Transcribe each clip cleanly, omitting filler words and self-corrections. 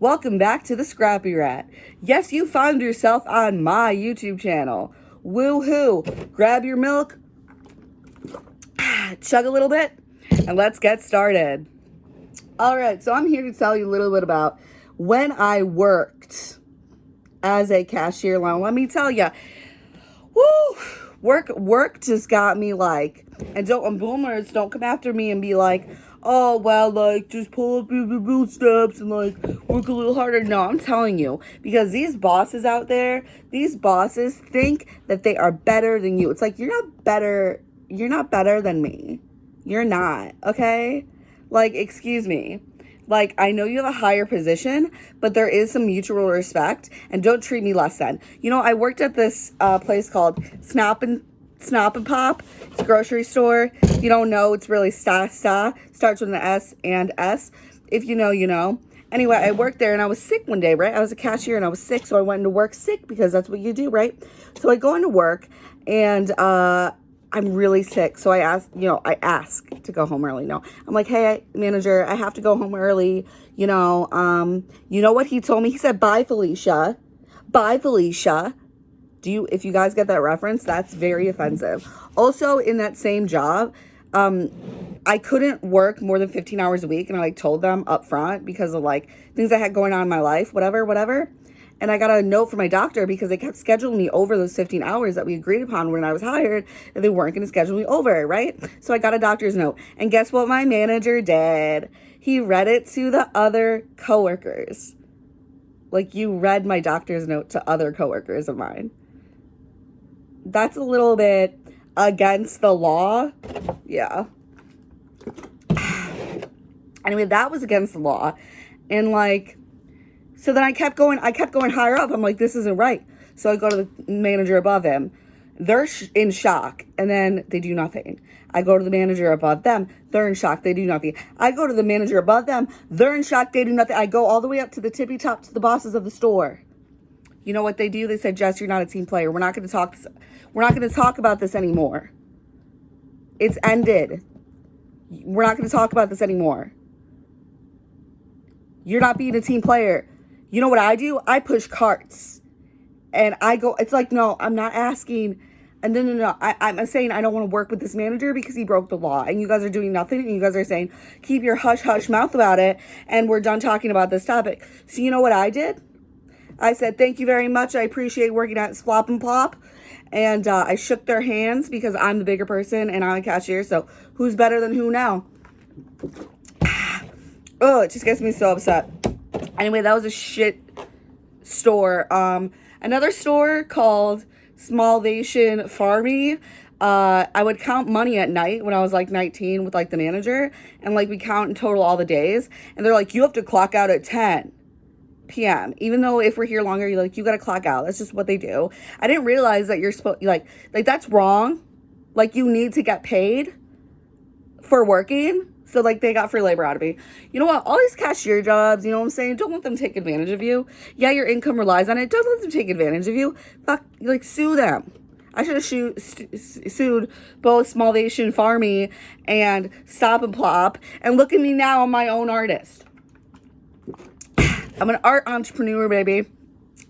Welcome back to the Scrappy Rat. Yes, you found yourself on my YouTube channel. Woohoo! Grab your milk, chug a little bit, and let's get started. Alright, so I'm here to tell you a little bit about when I worked as a cashier. Let me tell you, work just got me like, and boomers don't come after me and be like, oh, well, like, just pull up your bootstraps and, like, work a little harder. No, I'm telling you, because these bosses out there, these bosses think that they are better than you. It's like, you're not better than me. You're not, okay? Like, excuse me. Like, I know you have a higher position, but there is some mutual respect, and don't treat me less than. You know, I worked at this place called Snap and Pop. It's a grocery store. If you don't know, it's really starts with an S and S. If you know, you know. Anyway, I worked there and I was sick one day, right? I was a cashier and I was sick, so I went into work sick because that's what you do, right? So I go into work and I'm really sick. So I ask to go home early. No, I'm like, hey, manager, I have to go home early. You know what he told me? He said, bye, Felicia. Bye, Felicia. If you guys get that reference, that's very offensive. Also, in that same job, I couldn't work more than 15 hours a week. And I told them up front because of like things I had going on in my life, whatever. And I got a note from my doctor because they kept scheduling me over those 15 hours that we agreed upon when I was hired, and they weren't going to schedule me over, right? So I got a doctor's note. And guess what my manager did? He read it to the other coworkers. Like, you read my doctor's note to other coworkers of mine. That's a little bit against the law. Yeah. Anyway, that was against the law. And like, so then I kept going higher up. I'm like, this isn't right. So I go to the manager above him. They're in shock. And then they do nothing. I go to the manager above them. They're in shock. They do nothing. I go to the manager above them. They're in shock. They do nothing. I go all the way up to the tippy top to the bosses of the store. You know what they do? They said, Jess, you're not a team player. We're not going to talk about this anymore. It's ended. We're not going to talk about this anymore. You're not being a team player. You know what I do? I push carts. And I go, it's like, no, I'm not asking. And no. I'm saying I don't want to work with this manager because he broke the law. And you guys are doing nothing. And you guys are saying, keep your hush mouth about it. And we're done talking about this topic. So you know what I did? I said, thank you very much. I appreciate working at Splop and Plop. And I shook their hands because I'm the bigger person and I'm a cashier. So who's better than who now? Oh, it just gets me so upset. Anyway, that was a shit store. Another store called Smallvation Farmy. I would count money at night when I was like 19 with like the manager. And like we count in total all the days. And they're like, you have to clock out at 10 p.m. Even though if we're here longer, you're like, you got to clock out. That's just what they do. I didn't realize that you're supposed, like that's wrong. Like, you need to get paid for working. So like they got free labor out of me. You know what? All these cashier jobs, you know what I'm saying? Don't let them take advantage of you. Yeah, your income relies on it. Don't let them take advantage of you. Fuck, like, sue them. I should have sued both Smallvation Farmy and Stop and Plop. And look at me now, I'm my own artist. I'm an art entrepreneur, baby.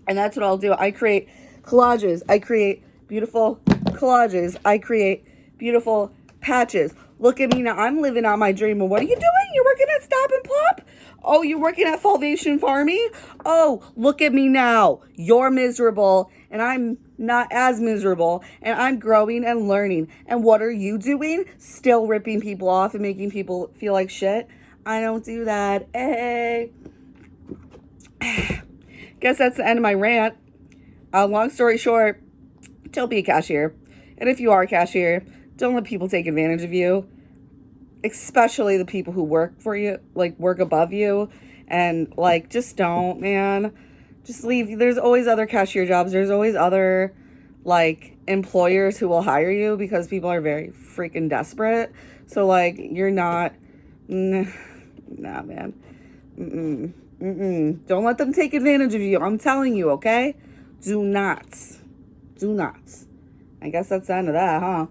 And that's what I'll do. I create collages. I create beautiful collages. I create beautiful patches. Look at me now. I'm living out my dream. And what are you doing? You're working at Stop and Plop? Oh, you're working at Salvation Farmy? Oh, look at me now. You're miserable. And I'm not as miserable. And I'm growing and learning. And what are you doing? Still ripping people off and making people feel like shit? I don't do that. Hey. Guess that's the end of my rant. Long story short, don't be a cashier. And if you are a cashier, don't let people take advantage of you. Especially the people who work for you, like work above you. And like, just don't, man. Just leave. There's always other cashier jobs. There's always other like employers who will hire you because people are very freaking desperate. So like, you're not, nah, man. Don't let them take advantage of you. I'm telling you, okay? Do not. I guess that's the end of that, huh?